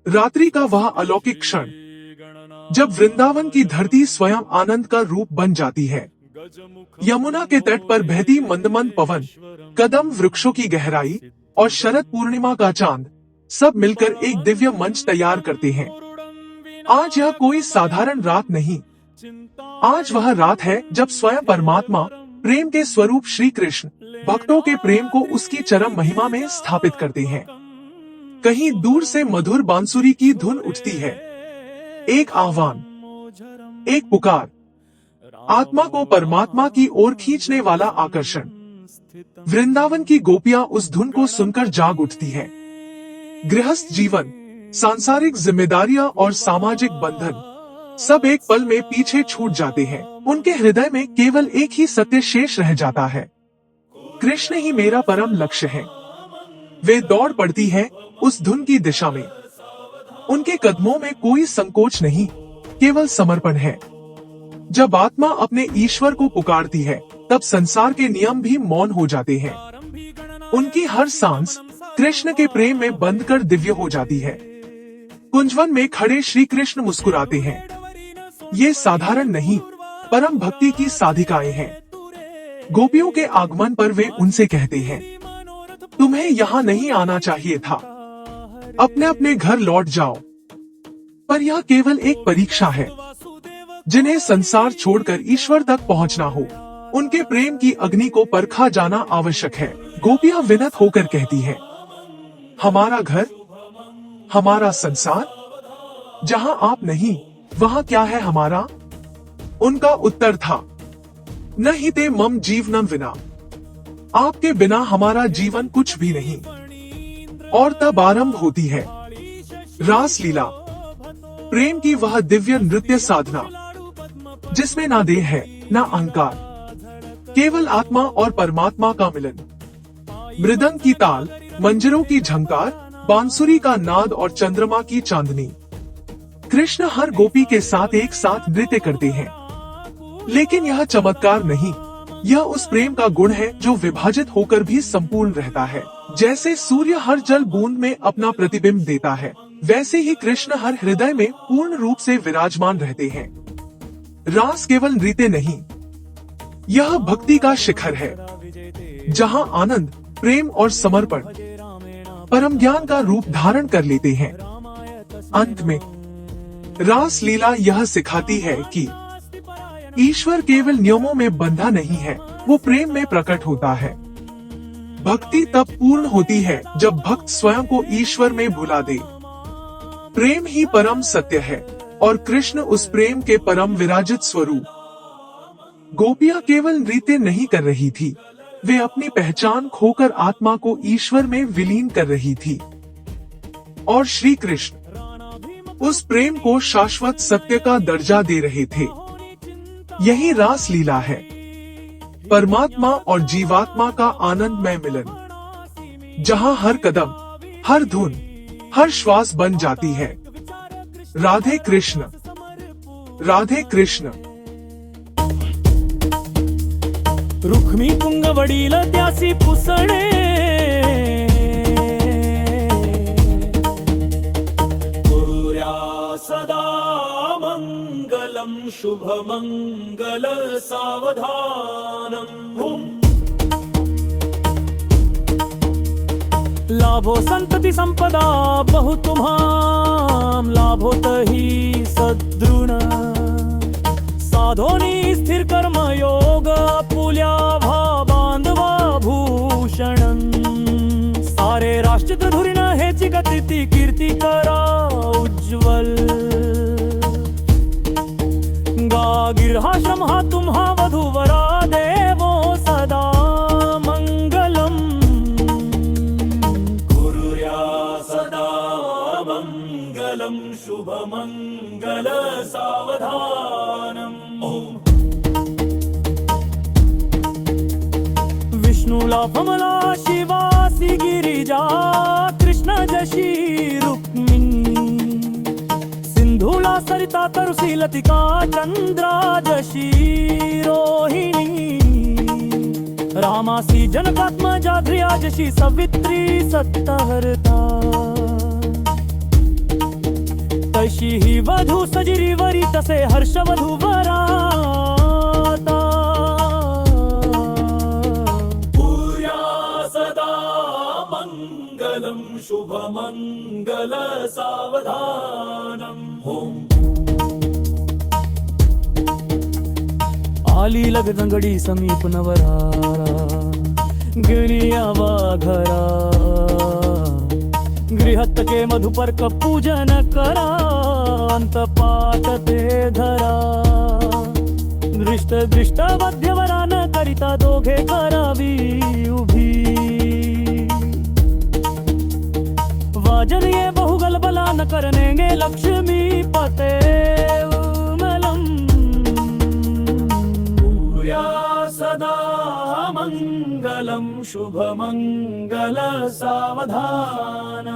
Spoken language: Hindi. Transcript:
रात्रि का वह अलौकिक क्षण जब वृंदावन की धरती स्वयं आनंद का रूप बन जाती है। यमुना के तट पर बहती मंद पवन, कदम वृक्षों की गहराई और शरद पूर्णिमा का चांद सब मिलकर एक दिव्य मंच तैयार करते हैं। आज यह कोई साधारण रात नहीं, आज वह रात है जब स्वयं परमात्मा प्रेम के स्वरूप श्री कृष्ण भक्तों के प्रेम को उसकी चरम महिमा में स्थापित करते हैं। कहीं दूर से मधुर बांसुरी की धुन उठती है, एक आह्वान, एक पुकार, आत्मा को परमात्मा की ओर खींचने वाला आकर्षण। वृंदावन की गोपियां उस धुन को सुनकर जाग उठती है। गृहस्थ जीवन, सांसारिक जिम्मेदारियां और सामाजिक बंधन सब एक पल में पीछे छूट जाते हैं। उनके हृदय में केवल एक ही सत्य शेष रह जाता है, कृष्ण ही मेरा परम लक्ष्य है। वे दौड़ पड़ती है उस धुन की दिशा में। उनके कदमों में कोई संकोच नहीं, केवल समर्पण है। जब आत्मा अपने ईश्वर को पुकारती है, तब संसार के नियम भी मौन हो जाते हैं। उनकी हर सांस कृष्ण के प्रेम में बंध कर दिव्य हो जाती है। कुंजवन में खड़े श्री कृष्ण मुस्कुराते हैं। ये साधारण नहीं, परम भक्ति की साधिकाएं हैं। गोपियों के आगमन पर वे उनसे कहते हैं, तुम्हें यहाँ नहीं आना चाहिए था, अपने अपने घर लौट जाओ। पर यह केवल एक परीक्षा है। जिन्हें संसार छोड़कर ईश्वर तक पहुँचना हो, उनके प्रेम की अग्नि को परखा जाना आवश्यक है। गोपियां विनत होकर कहती हैं, हमारा घर, हमारा संसार, जहाँ आप नहीं वहाँ क्या है हमारा? उनका उत्तर था, न ही ते मम जीवनम विना, आपके बिना हमारा जीवन कुछ भी नहीं। और तब आरंभ होती है रास लीला, प्रेम की वह दिव्य नृत्य साधना जिसमें ना देह है ना अहंकार, केवल आत्मा और परमात्मा का मिलन। मृदंग की ताल, मंजरों की झंकार, बांसुरी का नाद और चंद्रमा की चांदनी। कृष्ण हर गोपी के साथ एक साथ नृत्य करते हैं। लेकिन यह चमत्कार नहीं, यह उस प्रेम का गुण है जो विभाजित होकर भी संपूर्ण रहता है। जैसे सूर्य हर जल बूंद में अपना प्रतिबिंब देता है, वैसे ही कृष्ण हर हृदय में पूर्ण रूप से विराजमान रहते हैं। रास केवल नृत्य नहीं, यह भक्ति का शिखर है, जहाँ आनंद, प्रेम और समर्पण परम ज्ञान का रूप धारण कर लेते हैं। अंत में रास लीला यह सिखाती है कि ईश्वर केवल नियमों में बंधा नहीं है, वो प्रेम में प्रकट होता है। भक्ति तब पूर्ण होती है जब भक्त स्वयं को ईश्वर में भुला दे। प्रेम ही परम सत्य है और कृष्ण उस प्रेम के परम विराजित स्वरूप। गोपियां केवल नृत्य नहीं कर रही थी, वे अपनी पहचान खोकर आत्मा को ईश्वर में विलीन कर रही थी। और श्री कृष्ण उस प्रेम को शाश्वत सत्य का दर्जा दे रहे थे। यही रास लीला है, परमात्मा और जीवात्मा का आनंदमय मिलन, जहाँ हर कदम, हर धुन, हर श्वास बन जाती है राधे कृष्ण, राधे कृष्ण। रुक्मी पुंग वडील त्यासी पुसणे, सदा मंगलम शुभ मंगल सावधानम। लाभो संतति संपदा बहु तुम्हाम, लाभोत ही सद्रुण। साधोनी स्थिर कर्म योग, पुल्या भा बांधवा भूषणं। सारे राष्ट्र धुरीन हेची गती कीर्ती करा उज्ज्वल। गा गिरहाश्रम हा तुम्हा वधूवरा देवो सदा मंगलम। कुर्या सदा मंगलम शुभ मंगल सावधानम। विष्णुला कमला शिवासी गिरिजा, कृष्ण जशी रुक्मिणी। सिंधुला सरिता तरुसी लतिका, चंद्रा जशी रोहिणी। रामासी जनकात्मजा ध्रिया जशी सवित्री सत्तहरता। तशी ही वधू सजिरीवरी तसे हर्षवधू वराता पूर्या सदा मंगलम शुभ मंगल सावधानम ओम आली लगदंगडी समीप नवरारा गिरियावा घरा गृहत्तके मधुपर्क पूजन करा अंतपात ते धरा दृष्ट दृष्ट मध्यवरा न करिता दोघे करावी उभी वाजन ये बहुगल बला न करनेगे लक्ष्मी पते उमलम पूर्या सदा मंगलम शुभ मंगल सावधान